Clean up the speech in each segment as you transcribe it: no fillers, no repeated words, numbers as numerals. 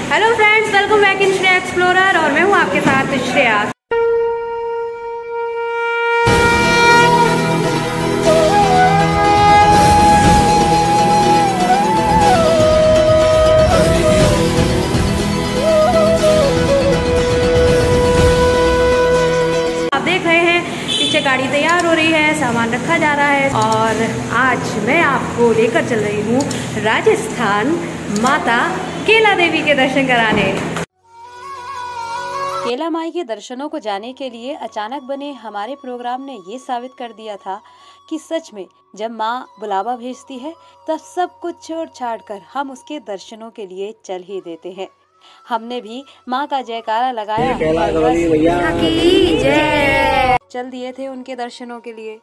Hello friends, welcome back in Shreya explorer और मैं हूँ आपके साथ श्रेया। आप देख रहे हैं पीछे गाड़ी तैयार हो रही है, सामान रखा जा रहा है और आज मैं आपको लेकर चल रही हूँ राजस्थान माता केला देवी के दर्शन कराने। केला माई के दर्शनों को जाने के लिए अचानक बने हमारे प्रोग्राम ने ये साबित कर दिया था कि सच में जब माँ बुलावा भेजती है तब सब कुछ छोड़ छाड़ कर हम उसके दर्शनों के लिए चल ही देते हैं। हमने भी माँ का जयकारा लगाया और जय चल दिए थे उनके दर्शनों के लिए।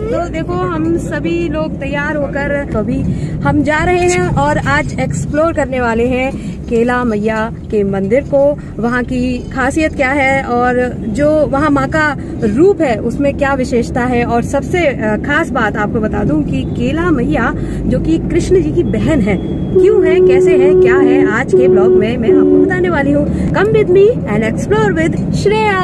तो देखो हम सभी लोग तैयार होकर अभी हम जा रहे हैं और आज एक्सप्लोर करने वाले हैं केला मैया के मंदिर को, वहाँ की खासियत क्या है और जो वहाँ माँ का रूप है उसमें क्या विशेषता है। और सबसे खास बात आपको बता दूं कि केला मैया जो कि कृष्ण जी की बहन है, क्यों है, कैसे है, क्या है, आज के ब्लॉग में मैं आपको बताने वाली हूँ। Come with me and explore with Shreya.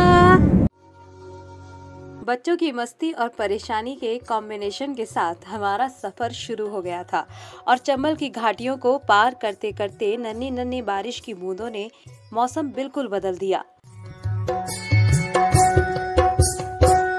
बच्चों की मस्ती और परेशानी के कॉम्बिनेशन के साथ हमारा सफर शुरू हो गया था और चंबल की घाटियों को पार करते करते नन्ही नन्ही बारिश की बूंदों ने मौसम बिल्कुल बदल दिया।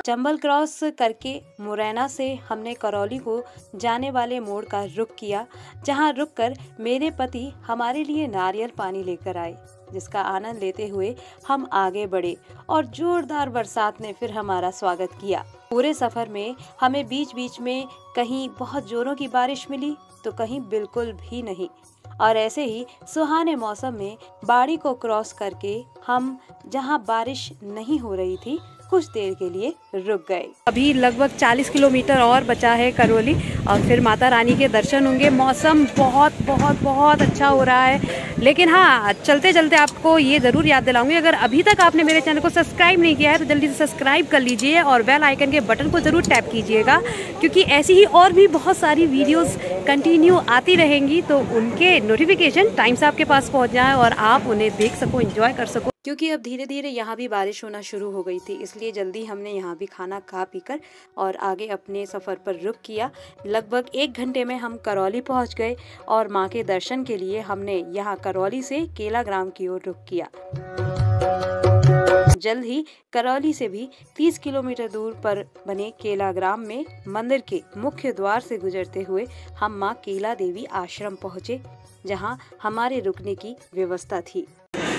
चंबल क्रॉस करके मुरैना से हमने करौली को जाने वाले मोड़ का रुख किया, जहां रुककर मेरे पति हमारे लिए नारियल पानी लेकर आए, जिसका आनंद लेते हुए हम आगे बढ़े और जोरदार बरसात ने फिर हमारा स्वागत किया। पूरे सफर में हमें बीच बीच में कहीं बहुत जोरों की बारिश मिली तो कहीं बिल्कुल भी नहीं, और ऐसे ही सुहाने मौसम में बाड़ी को क्रॉस करके हम जहां बारिश नहीं हो रही थी कुछ देर के लिए रुक गए। अभी लगभग 40 किलोमीटर और बचा है करौली और फिर माता रानी के दर्शन होंगे। मौसम बहुत बहुत बहुत अच्छा हो रहा है, लेकिन हाँ चलते चलते आपको ये ज़रूर याद दिलाऊंगी, अगर अभी तक आपने मेरे चैनल को सब्सक्राइब नहीं किया है तो जल्दी से सब्सक्राइब कर लीजिए और बेल आइकन के बटन को ज़रूर टैप कीजिएगा, क्योंकि ऐसी ही और भी बहुत सारी वीडियोस कंटिन्यू आती रहेंगी तो उनके नोटिफिकेशन टाइम से आपके पास पहुँच जाए और आप उन्हें देख सको, एंजॉय कर सको। क्योंकि अब धीरे धीरे यहाँ भी बारिश होना शुरू हो गई थी, इसलिए जल्दी हमने यहाँ भी खाना खा पीकर और आगे अपने सफ़र पर रुख किया। लगभग 1 घंटे में हम करौली पहुँच गए और माँ के दर्शन के लिए हमने यहाँ करौली से केला ग्राम की ओर रुख किया। जल्द ही करौली से भी 30 किलोमीटर दूर पर बने केला ग्राम में मंदिर के मुख्य द्वार से गुजरते हुए हम माँ केला देवी आश्रम पहुँचे, जहाँ हमारे रुकने की व्यवस्था थी।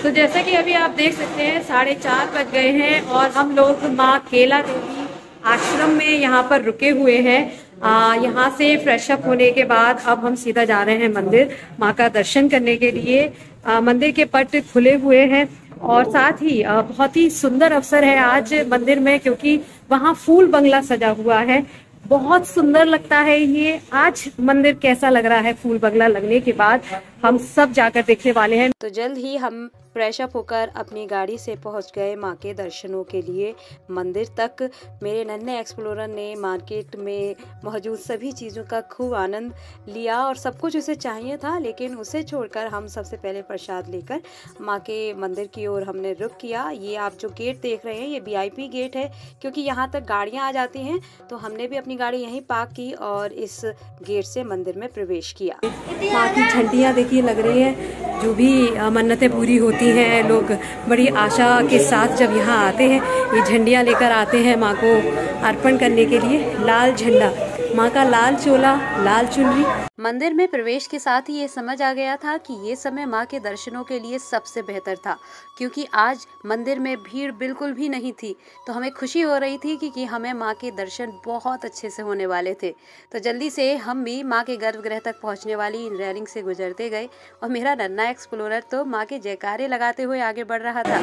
तो जैसा कि अभी आप देख सकते हैं 4:30 बज गए हैं और हम लोग माँ केला देवी आश्रम में यहाँ पर रुके हुए हैं। यहाँ से फ्रेश अप होने के बाद अब हम सीधा जा रहे हैं मंदिर माँ का दर्शन करने के लिए। मंदिर के पट खुले हुए हैं और साथ ही बहुत ही सुंदर अवसर है आज मंदिर में, क्योंकि वहाँ फूल बंगला सजा हुआ है। बहुत सुंदर लगता है ये। आज मंदिर कैसा लग रहा है फूल बंगला लगने के बाद हम सब जाकर देखने वाले हैं। तो जल्द ही हम फ्रेश अप होकर अपनी गाड़ी से पहुंच गए माँ के दर्शनों के लिए मंदिर तक। मेरे नन्हे एक्सप्लोरर ने मार्केट में मौजूद सभी चीज़ों का खूब आनंद लिया और सब कुछ उसे चाहिए था, लेकिन उसे छोड़कर हम सबसे पहले प्रसाद लेकर माँ के मंदिर की ओर हमने रुख किया। ये आप जो गेट देख रहे हैं ये VIP गेट है, क्योंकि यहाँ तक गाड़ियाँ आ जाती हैं, तो हमने भी अपनी गाड़ी यहीं पार्क की और इस गेट से मंदिर में प्रवेश किया। माँ की झंडियाँ देखिए लग रही है, जो भी मन्नतें पूरी होती हैं लोग बड़ी आशा के साथ जब यहाँ आते हैं ये झंडियाँ लेकर आते हैं माँ को अर्पण करने के लिए। लाल झंडा, माँ का लाल चोला, लाल चुनरी। मंदिर में प्रवेश के साथ ही ये समझ आ गया था कि ये समय माँ के दर्शनों के लिए सबसे बेहतर था, क्योंकि आज मंदिर में भीड़ बिल्कुल भी नहीं थी। तो हमें खुशी हो रही थी कि हमें माँ के दर्शन बहुत अच्छे से होने वाले थे। तो जल्दी से हम भी माँ के गर्भगृह तक पहुँचने वाली इन रेलिंग से गुजरते गए और मेरा नन्हा एक्सप्लोरर तो माँ के जयकारे लगाते हुए आगे बढ़ रहा था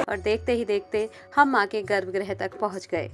और देखते ही देखते हम माँ के गर्भगृह तक पहुँच गए।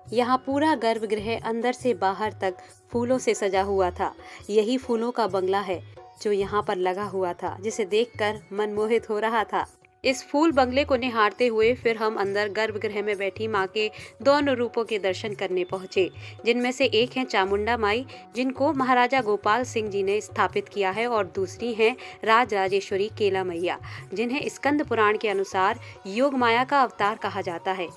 यहाँ पूरा गर्भगृह अंदर से बाहर तक फूलों से सजा हुआ था। यही फूलों का बंगला है जो यहाँ पर लगा हुआ था, जिसे देखकर मन मोहित हो रहा था। इस फूल बंगले को निहारते हुए फिर हम अंदर गर्भगृह में बैठी माँ के दोनों रूपों के दर्शन करने पहुँचे, जिनमें से एक है चामुंडा माई, जिनको महाराजा गोपाल सिंह जी ने स्थापित किया है, और दूसरी है राजराजेश्वरी केला मैया, जिन्हें स्कंद पुराण के अनुसार योग माया का अवतार कहा जाता है।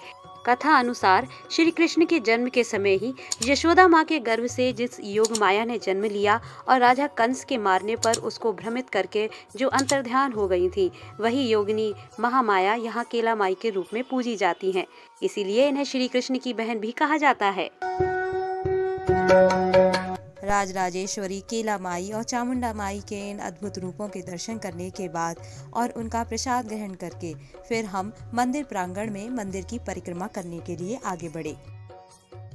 कथा अनुसार श्री कृष्ण के जन्म के समय ही यशोदा माँ के गर्भ से जिस योग माया ने जन्म लिया और राजा कंस के मारने पर उसको भ्रमित करके जो अंतर्ध्यान हो गई थी, वही योगिनी महामाया यहाँ केला माई के रूप में पूजी जाती हैं। इसीलिए इन्हें श्री कृष्ण की बहन भी कहा जाता है। राजराजेश्वरी, केला माई और चामुंडा माई के इन अद्भुत रूपों के दर्शन करने के बाद और उनका प्रसाद ग्रहण करके फिर हम मंदिर प्रांगण में मंदिर की परिक्रमा करने के लिए आगे बढ़े।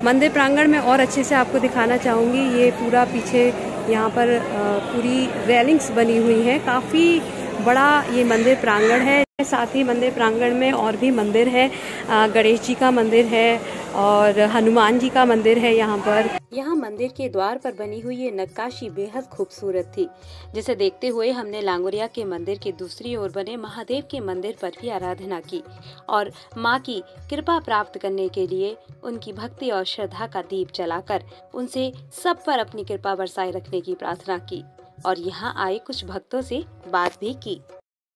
मंदिर प्रांगण में और अच्छे से आपको दिखाना चाहूँगी। ये पूरा पीछे यहाँ पर पूरी रेलिंग्स बनी हुई है, काफ़ी बड़ा ये मंदिर प्रांगण है। साथ ही मंदिर प्रांगण में और भी मंदिर है, गणेश जी का मंदिर है और हनुमान जी का मंदिर है। यहाँ मंदिर के द्वार पर बनी हुई ये नक्काशी बेहद खूबसूरत थी, जिसे देखते हुए हमने लांगोरिया के मंदिर के दूसरी ओर बने महादेव के मंदिर पर भी आराधना की और माँ की कृपा प्राप्त करने के लिए उनकी भक्ति और श्रद्धा का दीप जलाकर उनसे सब पर अपनी कृपा बरसाए रखने की प्रार्थना की और यहाँ आए कुछ भक्तों से बात भी की।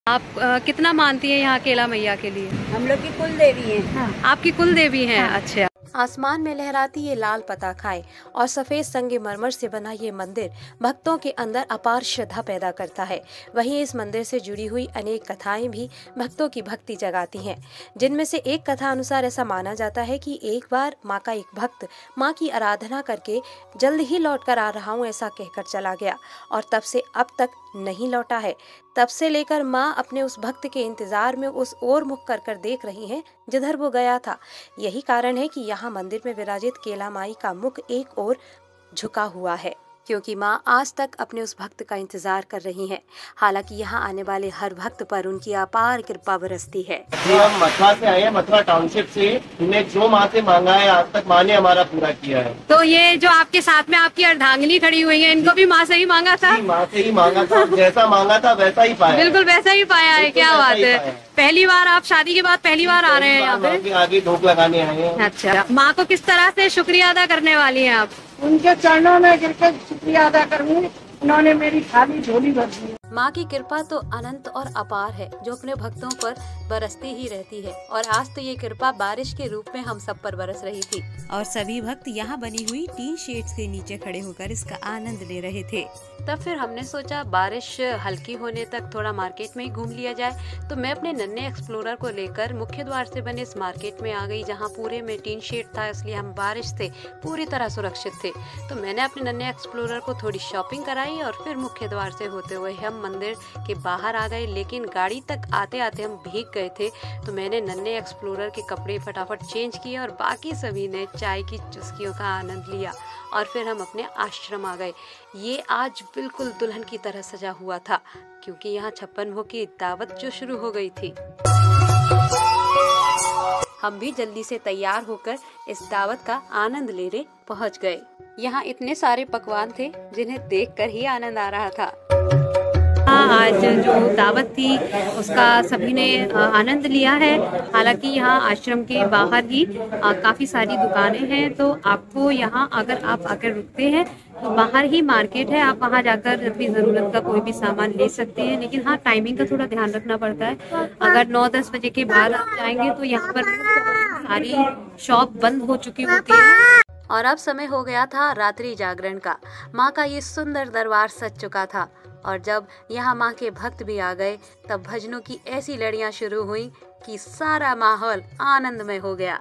आप कितना मानती हैं यहाँ केला मैया के लिए? हम लोग की कुल देवी है। हाँ। आपकी कुल देवी है। हाँ। अच्छा। आसमान में लहराती ये लाल पताखाएं और सफेद संगमरमर से बना ये मंदिर भक्तों के अंदर अपार श्रद्धा पैदा करता है। वहीं इस मंदिर से जुड़ी हुई अनेक कथाएं भी भक्तों की भक्ति जगाती हैं, जिनमें से एक कथा अनुसार ऐसा माना जाता है कि एक बार माँ का एक भक्त माँ की आराधना करके जल्द ही लौट कर आ रहा हूँ ऐसा कहकर चला गया और तब से अब तक नहीं लौटा है। तब से लेकर माँ अपने उस भक्त के इंतजार में उस ओर मुख कर देख रही हैं जिधर वो गया था। यही कारण है कि यहाँ मंदिर में विराजित केला माई का मुख एक ओर झुका हुआ है, क्योंकि माँ आज तक अपने उस भक्त का इंतजार कर रही हैं। हालांकि यहाँ आने वाले हर भक्त पर उनकी अपार कृपा बरसती है। हम मथुरा से आए हैं, मथुरा टाउनशिप से। हमने जो माँ से मांगा है आज तक माँ ने हमारा पूरा किया है। तो ये जो आपके साथ में आपकी अर्धांगिनी खड़ी हुई है, इनको भी माँ से ही मांगा था? माँ से ही मांगा था, जैसा मांगा था वैसा ही पाया। बिल्कुल वैसा ही पाया है। क्या बात है। पहली बार आप शादी के बाद पहली बार आ रहे हैं यहाँ पे? आगे धूप लगाने आए हैं। अच्छा, माँ को किस तरह से शुक्रिया अदा करने वाली हैं आप? उनके चरणों में गिरकर शुक्रिया अदा करूंगी, उन्होंने मेरी खाली झोली भर दी। माँ की कृपा तो अनंत और अपार है, जो अपने भक्तों पर बरसती ही रहती है और आज तो ये कृपा बारिश के रूप में हम सब पर बरस रही थी और सभी भक्त यहाँ बनी हुई टीन शेड्स के नीचे खड़े होकर इसका आनंद ले रहे थे। तब फिर हमने सोचा बारिश हल्की होने तक थोड़ा मार्केट में ही घूम लिया जाए, तो मैं अपने नन्हे एक्सप्लोरर को लेकर मुख्य द्वार से बने इस मार्केट में आ गई, जहाँ पूरे में टीन शेड था, इसलिए हम बारिश से पूरी तरह सुरक्षित थे। तो मैंने अपने नन्हे एक्सप्लोरर को थोड़ी शॉपिंग कराई और फिर मुख्य द्वार से होते हुए हम मंदिर के बाहर आ गए। लेकिन गाड़ी तक आते आते हम भीग गए थे, तो मैंने नन्हे एक्सप्लोरर के कपड़े फटाफट चेंज किए और बाकी सभी ने चाय की चुस्कियों का आनंद लिया और फिर हम अपने आश्रम आ गए। ये आज बिल्कुल दुल्हन की तरह सजा हुआ था, क्योंकि यहाँ 56 भोग की दावत जो शुरू हो गई थी। हम भी जल्दी से तैयार होकर इस दावत का आनंद लेने पहुँच गए। यहाँ इतने सारे पकवान थे जिन्हें देखकर ही आनंद आ रहा था। आज जो दावत थी उसका सभी ने आनंद लिया है। हालांकि यहाँ आश्रम के बाहर ही काफ़ी सारी दुकानें हैं, तो आपको यहाँ अगर आप आकर रुकते हैं तो बाहर ही मार्केट है, आप वहाँ जाकर अपनी ज़रूरत का कोई भी सामान ले सकते हैं। लेकिन हाँ, टाइमिंग का थोड़ा ध्यान रखना पड़ता है। अगर 9-10 बजे के बाद आप जाएंगे तो यहाँ पर सारी शॉप बंद हो चुकी होती है। और अब समय हो गया था रात्रि जागरण का। माँ का ये सुंदर दरबार सज चुका था और जब यहाँ माँ के भक्त भी आ गए, तब भजनों की ऐसी लड़ियाँ शुरू हुई कि सारा माहौल आनंदमय हो गया।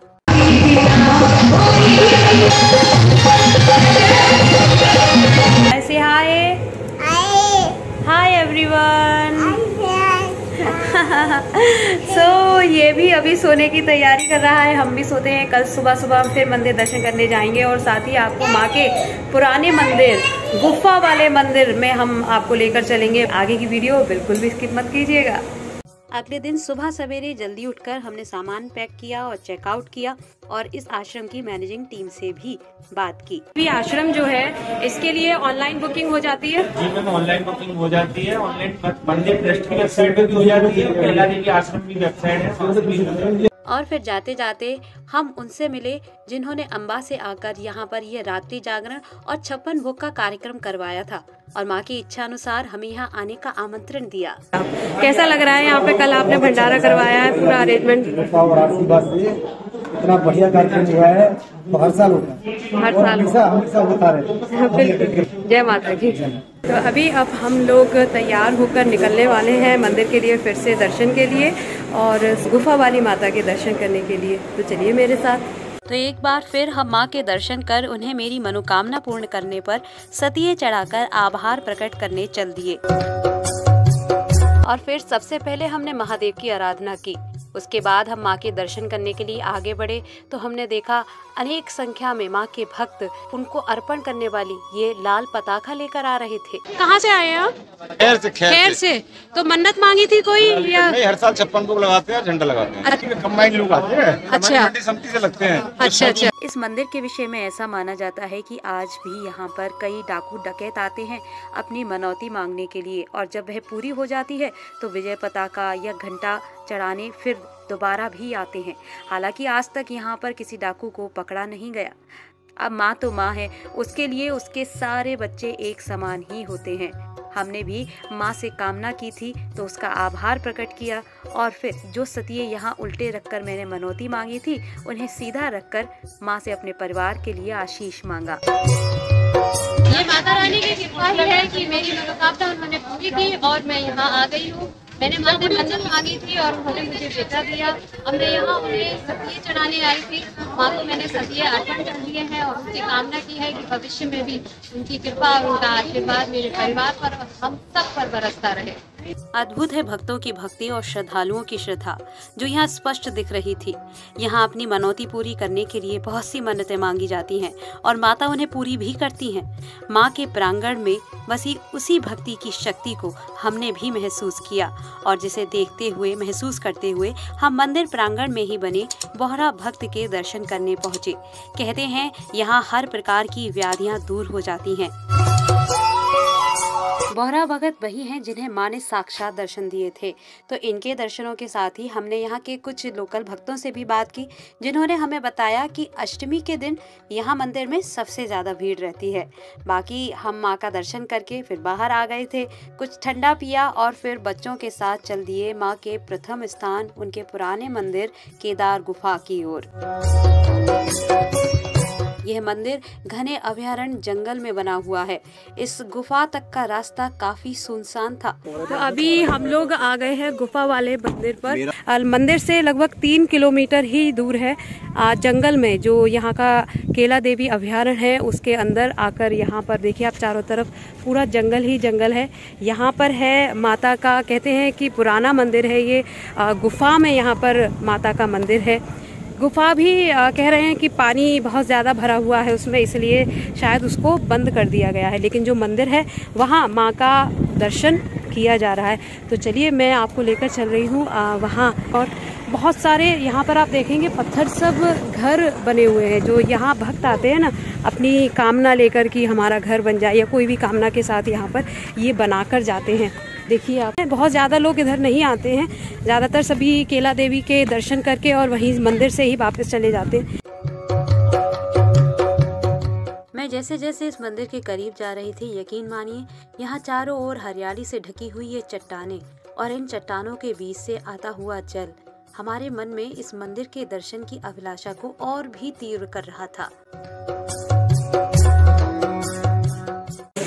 ऐसे हाय एवरीवन। सो ये भी अभी सोने की तैयारी कर रहा है, हम भी सोते हैं। कल सुबह फिर मंदिर दर्शन करने जाएंगे और साथ ही आपको माँ के पुराने मंदिर, गुफा वाले मंदिर में हम आपको लेकर चलेंगे। आगे की वीडियो बिल्कुल भी स्किप मत कीजिएगा। अगले दिन सुबह सवेरे जल्दी उठकर हमने सामान पैक किया और चेकआउट किया और इस आश्रम की मैनेजिंग टीम से भी बात की। भी आश्रम जो है इसके लिए ऑनलाइन बुकिंग हो जाती है? जी मैम, ऑनलाइन बुकिंग हो जाती है। ऑनलाइन मंदिर ट्रस्ट की वेबसाइट पे भी हो जाती है, कैला देवी आश्रम की वेबसाइट है। और फिर जाते जाते हम उनसे मिले जिन्होंने अम्बा से आकर यहाँ पर ये रात्रि जागरण और 56 भोग का कार्यक्रम करवाया था और माँ की इच्छा अनुसार हमें यहाँ आने का आमंत्रण दिया। कैसा लग रहा है यहाँ पे? कल आपने भंडारा करवाया है, पूरा अरेंजमेंट इतना बढ़िया कार्यक्रम हुआ है, तो हर साल होता है, हर साल हमेशा होता है। जय माता की। तो अभी अब हम लोग तैयार होकर निकलने वाले हैं मंदिर के लिए, फिर से दर्शन के लिए और गुफा वाली माता के दर्शन करने के लिए। तो चलिए मेरे साथ। तो एक बार फिर हम माँ के दर्शन कर उन्हें मेरी मनोकामना पूर्ण करने पर सतिये चढ़ाकर आभार प्रकट करने चल दिए। और फिर सबसे पहले हमने महादेव की आराधना की। उसके बाद हम माँ के दर्शन करने के लिए आगे बढ़े तो हमने देखा अनेक संख्या में माँ के भक्त उनको अर्पण करने वाली ये लाल पताका लेकर आ रहे थे। कहाँ से आए हैं आप? खैर से। तो मन्नत मांगी थी कोई या? नहीं, हर साल 56 भोग लगाते हैं, झंडा लगाते हैं। कंबाइंड लोग आते हैं, अच्छा, समिति से लगते हैं। अच्छा। इस मंदिर के विषय में ऐसा माना जाता है कि आज भी यहाँ पर कई डाकू डकैत आते हैं अपनी मनौती मांगने के लिए, और जब वह पूरी हो जाती है तो विजय पताका या घंटा चढ़ाने फिर दोबारा भी आते हैं। हालांकि आज तक यहाँ पर किसी डाकू को पकड़ा नहीं गया। अब माँ तो माँ है, उसके लिए उसके सारे बच्चे एक समान ही होते हैं। हमने भी माँ से कामना की थी तो उसका आभार प्रकट किया और फिर जो सतिये यहाँ उल्टे रखकर मैंने मनौती मांगी थी उन्हें सीधा रखकर माँ से अपने परिवार के लिए आशीष मांगा। ये माता रानी की कृपा ही है कि मेरी मनोकामना उन्होंने पूरी की और मैं यहाँ आ गई हूँ। मैंने माँ से मन्नत मांगी थी और उन्होंने मुझे बेटा दिया। अब मैं यहाँ उन्हें सतिये चढ़ाने आई थी। माँ को मैंने सतिये अर्पण कर दिए हैं और उनसे कामना की है कि भविष्य में भी उनकी कृपा और उनका आशीर्वाद मेरे परिवार पर और हम सब पर बरसता रहे। अद्भुत है भक्तों की भक्ति और श्रद्धालुओं की श्रद्धा जो यहाँ स्पष्ट दिख रही थी। यहाँ अपनी मनौती पूरी करने के लिए बहुत सी मन्नतें मांगी जाती हैं और माता उन्हें पूरी भी करती हैं। माँ के प्रांगण में बसी उसी भक्ति की शक्ति को हमने भी महसूस किया और जिसे देखते हुए महसूस करते हुए हम मंदिर प्रांगण में ही बने बोहरा भक्त के दर्शन करने पहुँचे। कहते हैं यहाँ हर प्रकार की व्याधियाँ दूर हो जाती हैं। बोहरा भगत वही हैं जिन्हें माँ ने साक्षात दर्शन दिए थे। तो इनके दर्शनों के साथ ही हमने यहाँ के कुछ लोकल भक्तों से भी बात की जिन्होंने हमें बताया कि अष्टमी के दिन यहाँ मंदिर में सबसे ज़्यादा भीड़ रहती है। बाकी हम माँ का दर्शन करके फिर बाहर आ गए थे, कुछ ठंडा पिया और फिर बच्चों के साथ चल दिए माँ के प्रथम स्थान उनके पुराने मंदिर केदार गुफा की ओर। यह मंदिर घने अभयारण्य जंगल में बना हुआ है। इस गुफा तक का रास्ता काफी सुनसान था। तो अभी हम लोग आ गए हैं गुफा वाले मंदिर पर। मंदिर से लगभग 3 किलोमीटर ही दूर है। जंगल में जो यहाँ का कैला देवी अभयारण्य है उसके अंदर आकर यहाँ पर देखिए आप चारों तरफ पूरा जंगल ही जंगल है। यहाँ पर है माता का, कहते हैं कि पुराना मंदिर है ये। गुफा में यहाँ पर माता का मंदिर है। गुफा भी कह रहे हैं कि पानी बहुत ज़्यादा भरा हुआ है उसमें, इसलिए शायद उसको बंद कर दिया गया है। लेकिन जो मंदिर है वहाँ माँ का दर्शन किया जा रहा है। तो चलिए मैं आपको लेकर चल रही हूँ वहाँ। और बहुत सारे यहाँ पर आप देखेंगे पत्थर सब घर बने हुए हैं। जो यहाँ भक्त आते हैं ना अपनी कामना लेकर कि हमारा घर बन जाए या कोई भी कामना के साथ यहाँ पर ये बना कर जाते हैं। देखिए आप, बहुत ज़्यादा लोग इधर नहीं आते हैं, ज़्यादातर सभी कैला देवी के दर्शन करके और वहीं मंदिर से ही वापस चले जाते हैं। मैं जैसे जैसे इस मंदिर के करीब जा रही थी, यकीन मानिए यहाँ चारों ओर हरियाली से ढकी हुई ये चट्टानें और इन चट्टानों के बीच से आता हुआ जल हमारे मन में इस मंदिर के दर्शन की अभिलाषा को और भी तीव्र कर रहा था।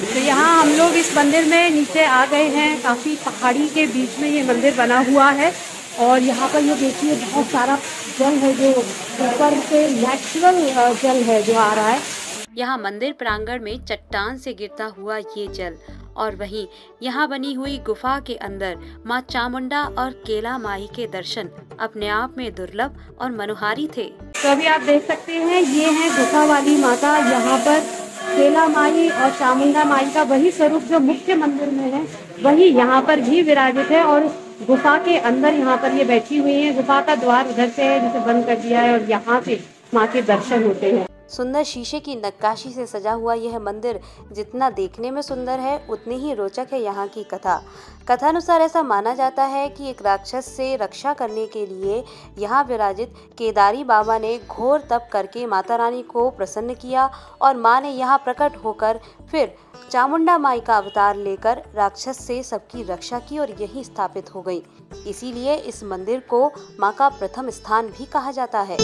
तो यहाँ हम लोग इस मंदिर में नीचे आ गए हैं। काफी पहाड़ी के बीच में ये मंदिर बना हुआ है और यहाँ पर ये देखिए बहुत सारा जल है जो ऊपर से नेचुरल जल है जो आ रहा है। यहाँ मंदिर प्रांगण में चट्टान से गिरता हुआ ये जल और वहीं यहाँ बनी हुई गुफा के अंदर माँ चामुंडा और कैला माई के दर्शन अपने आप में दुर्लभ और मनोहारी थे। तो अभी आप देख सकते हैं ये है गुफा वाली माता। यहाँ पर कैला माई और चामुंडा माई का वही स्वरूप जो मुख्य मंदिर में है वही यहाँ पर भी विराजित है और गुफा के अंदर यहाँ पर ये बैठी हुई है। गुफा का द्वार उधर से है जिसे बंद कर दिया है और यहाँ से माँ के दर्शन होते हैं। सुंदर शीशे की नक्काशी से सजा हुआ यह मंदिर जितना देखने में सुंदर है उतनी ही रोचक है यहाँ की कथा। कथानुसार ऐसा माना जाता है कि एक राक्षस से रक्षा करने के लिए यहाँ विराजित केदारी बाबा ने घोर तप करके माता रानी को प्रसन्न किया और माँ ने यहाँ प्रकट होकर फिर चामुंडा माई का अवतार लेकर राक्षस से सबकी रक्षा की और यही स्थापित हो गई। इसीलिए इस मंदिर को माँ का प्रथम स्थान भी कहा जाता है।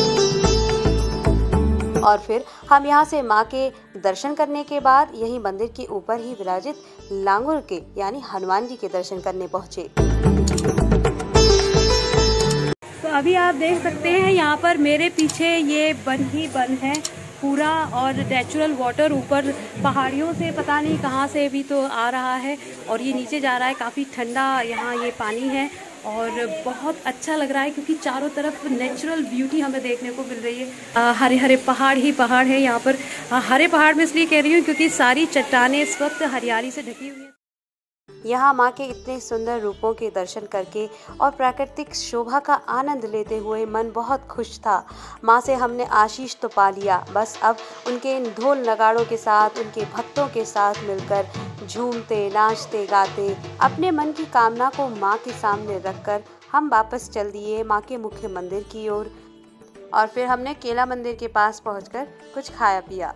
और फिर हम यहाँ से माँ के दर्शन करने के बाद यही मंदिर के ऊपर ही विराजित लांगुर के यानी हनुमान जी के दर्शन करने पहुँचे। तो अभी आप देख सकते हैं यहाँ पर मेरे पीछे ये बन ही बन है पूरा और नेचुरल वाटर ऊपर पहाड़ियों से पता नहीं कहाँ से भी तो आ रहा है और ये नीचे जा रहा है। काफ़ी ठंडा यहाँ ये पानी है और बहुत अच्छा लग रहा है क्योंकि चारों तरफ नेचुरल ब्यूटी हमें देखने को मिल रही है। हरे हरे पहाड़ ही पहाड़ है यहाँ पर। हरे पहाड़ में इसलिए कह रही हूँ क्योंकि सारी चट्टानें इस वक्त हरियाली से ढकी हुई हैं। यहाँ माँ के इतने सुंदर रूपों के दर्शन करके और प्राकृतिक शोभा का आनंद लेते हुए मन बहुत खुश था। माँ से हमने आशीष तो पा लिया, बस अब उनके इन ढोल नगाड़ों के साथ उनके भक्तों के साथ मिलकर झूमते नाचते गाते अपने मन की कामना को माँ के सामने रखकर हम वापस चल दिए माँ के मुख्य मंदिर की ओर। और फिर हमने केला मंदिर के पास पहुँचकर कुछ खाया पिया।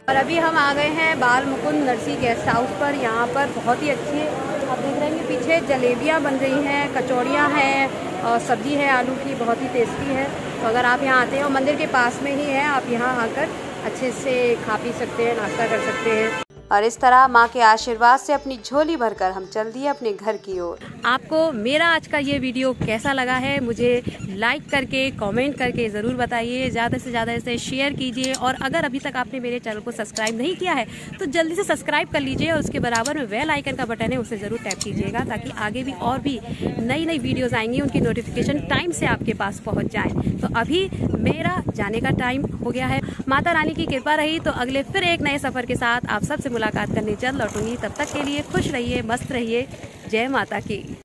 और अभी हम आ गए हैं बाल मुकुंद नरसी गेस्ट हाउस पर। यहाँ पर बहुत ही अच्छी आप देख रहे हैं पीछे जलेबियाँ बन रही हैं, कचौड़ियाँ हैं और सब्जी है आलू की, बहुत ही टेस्टी है। तो अगर आप यहाँ आते हैं और मंदिर के पास में ही है, आप यहाँ आकर अच्छे से खा पी सकते हैं, नाश्ता कर सकते हैं। और इस तरह माँ के आशीर्वाद से अपनी झोली भरकर हम चल दिए अपने घर की ओर। आपको मेरा आज का ये वीडियो कैसा लगा है मुझे लाइक करके कमेंट करके ज़रूर बताइए। ज़्यादा से ज़्यादा इसे शेयर कीजिए और अगर अभी तक आपने मेरे चैनल को सब्सक्राइब नहीं किया है तो जल्दी से सब्सक्राइब कर लीजिए और उसके बराबर में बेल आइकन का बटन है उसे ज़रूर टैप कीजिएगा ताकि आगे भी और भी नई नई वीडियोज़ आएंगी उनकी नोटिफिकेशन टाइम से आपके पास पहुँच जाए। तो अभी मेरा जाने का टाइम हो गया है। माता रानी की कृपा रही तो अगले फिर एक नए सफ़र के साथ आप सबसे मुलाकात करने जल्द लौटूंगी। तब तक के लिए खुश रहिए, मस्त रहिए। जय माता की।